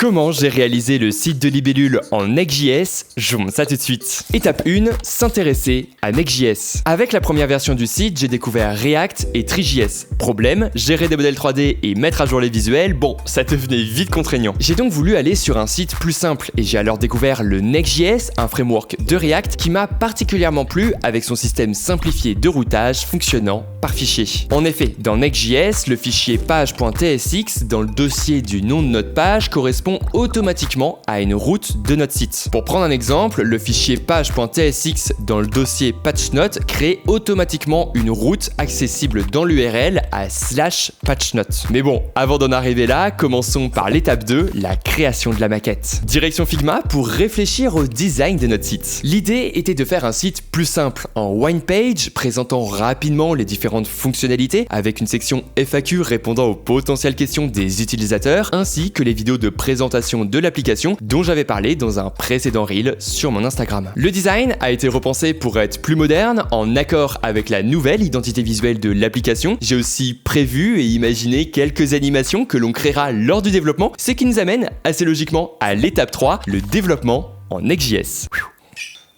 Comment j'ai réalisé le site de Libellule en Next.js? Je vous montre ça tout de suite. Étape 1, s'intéresser à Next.js. Avec la première version du site, j'ai découvert React et Three.js. Problème, gérer des modèles 3D et mettre à jour les visuels, bon, ça devenait vite contraignant. J'ai donc voulu aller sur un site plus simple et j'ai alors découvert le Next.js, un framework de React qui m'a particulièrement plu avec son système simplifié de routage fonctionnant par fichier. En effet, dans Next.js, le fichier page.tsx dans le dossier du nom de notre page correspond automatiquement à une route de notre site. Pour prendre un exemple, le fichier page.tsx dans le dossier patchnote crée automatiquement une route accessible dans l'URL à /patchnote. Mais bon, avant d'en arriver là, commençons par l'étape 2, la création de la maquette. Direction Figma pour réfléchir au design de notre site. L'idée était de faire un site plus simple, en one page, présentant rapidement les différentes fonctionnalités, avec une section FAQ répondant aux potentielles questions des utilisateurs, ainsi que les vidéos de présentation de l'application dont j'avais parlé dans un précédent reel sur mon Instagram. Le design a été repensé pour être plus moderne, en accord avec la nouvelle identité visuelle de l'application. J'ai aussi prévu et imaginé quelques animations que l'on créera lors du développement, ce qui nous amène assez logiquement à l'étape 3, le développement en Next.js.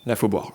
Là, faut boire.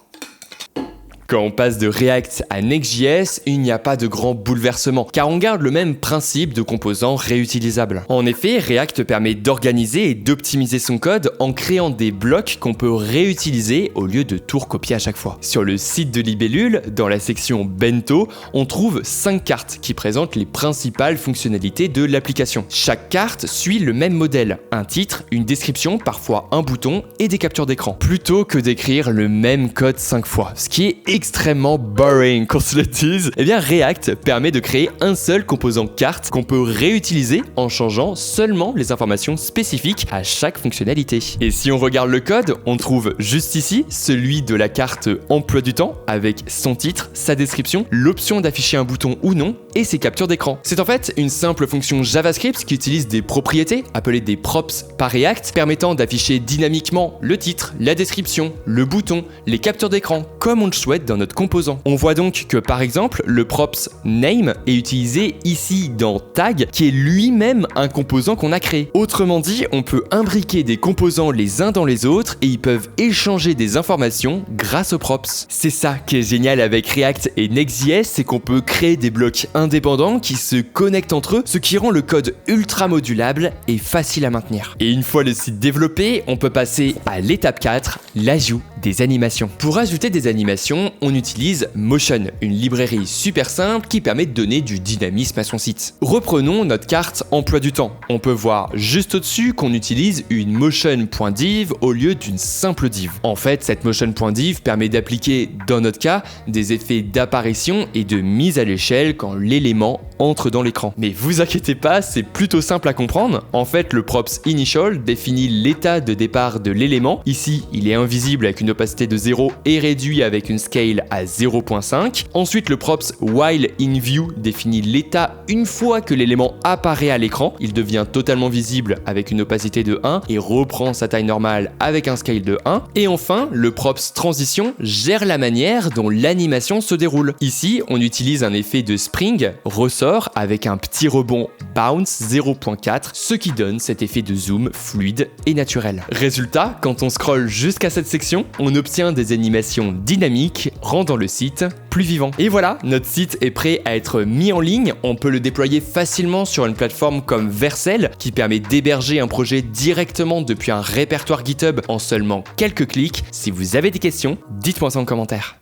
Quand on passe de React à Next.js, il n'y a pas de grand bouleversement, car on garde le même principe de composants réutilisables. En effet, React permet d'organiser et d'optimiser son code en créant des blocs qu'on peut réutiliser au lieu de tout recopier à chaque fois. Sur le site de Libellule, dans la section Bento, on trouve 5 cartes qui présentent les principales fonctionnalités de l'application. Chaque carte suit le même modèle, un titre, une description, parfois un bouton et des captures d'écran, plutôt que d'écrire le même code 5 fois, ce qui est extrêmement boring qu'on se le dise. Eh bien React permet de créer un seul composant carte qu'on peut réutiliser en changeant seulement les informations spécifiques à chaque fonctionnalité. Et si on regarde le code, on trouve juste ici celui de la carte emploi du temps avec son titre, sa description, l'option d'afficher un bouton ou non et ses captures d'écran. C'est en fait une simple fonction JavaScript qui utilise des propriétés appelées des props par React permettant d'afficher dynamiquement le titre, la description, le bouton, les captures d'écran comme on le souhaite dans notre composant. On voit donc que par exemple le props name est utilisé ici dans tag qui est lui-même un composant qu'on a créé. Autrement dit, on peut imbriquer des composants les uns dans les autres et ils peuvent échanger des informations grâce aux props. C'est ça qui est génial avec React et Next.js, c'est qu'on peut créer des blocs indépendants qui se connectent entre eux, ce qui rend le code ultra modulable et facile à maintenir. Et une fois le site développé, on peut passer à l'étape 4, l'ajout des animations. Pour ajouter des animations, on utilise Motion, une librairie super simple qui permet de donner du dynamisme à son site. Reprenons notre carte emploi du temps. On peut voir juste au-dessus qu'on utilise une motion.div au lieu d'une simple div. En fait, cette motion.div permet d'appliquer, dans notre cas, des effets d'apparition et de mise à l'échelle quand l'élément entre dans l'écran. Mais vous inquiétez pas, c'est plutôt simple à comprendre. En fait, le props initial définit l'état de départ de l'élément. Ici, il est invisible avec une opacité de 0 et réduit avec une scale à 0.5. Ensuite, le props while in view définit l'état une fois que l'élément apparaît à l'écran. Il devient totalement visible avec une opacité de 1 et reprend sa taille normale avec un scale de 1. Et enfin, le props transition gère la manière dont l'animation se déroule. Ici, on utilise un effet de spring, ressort, avec un petit rebond bounce 0.4, ce qui donne cet effet de zoom fluide et naturel. Résultat, quand on scrolle jusqu'à cette section, on obtient des animations dynamiques, rendant le site plus vivant. Et voilà, notre site est prêt à être mis en ligne. On peut le déployer facilement sur une plateforme comme Vercel, qui permet d'héberger un projet directement depuis un répertoire GitHub en seulement quelques clics. Si vous avez des questions, dites-moi ça en commentaire.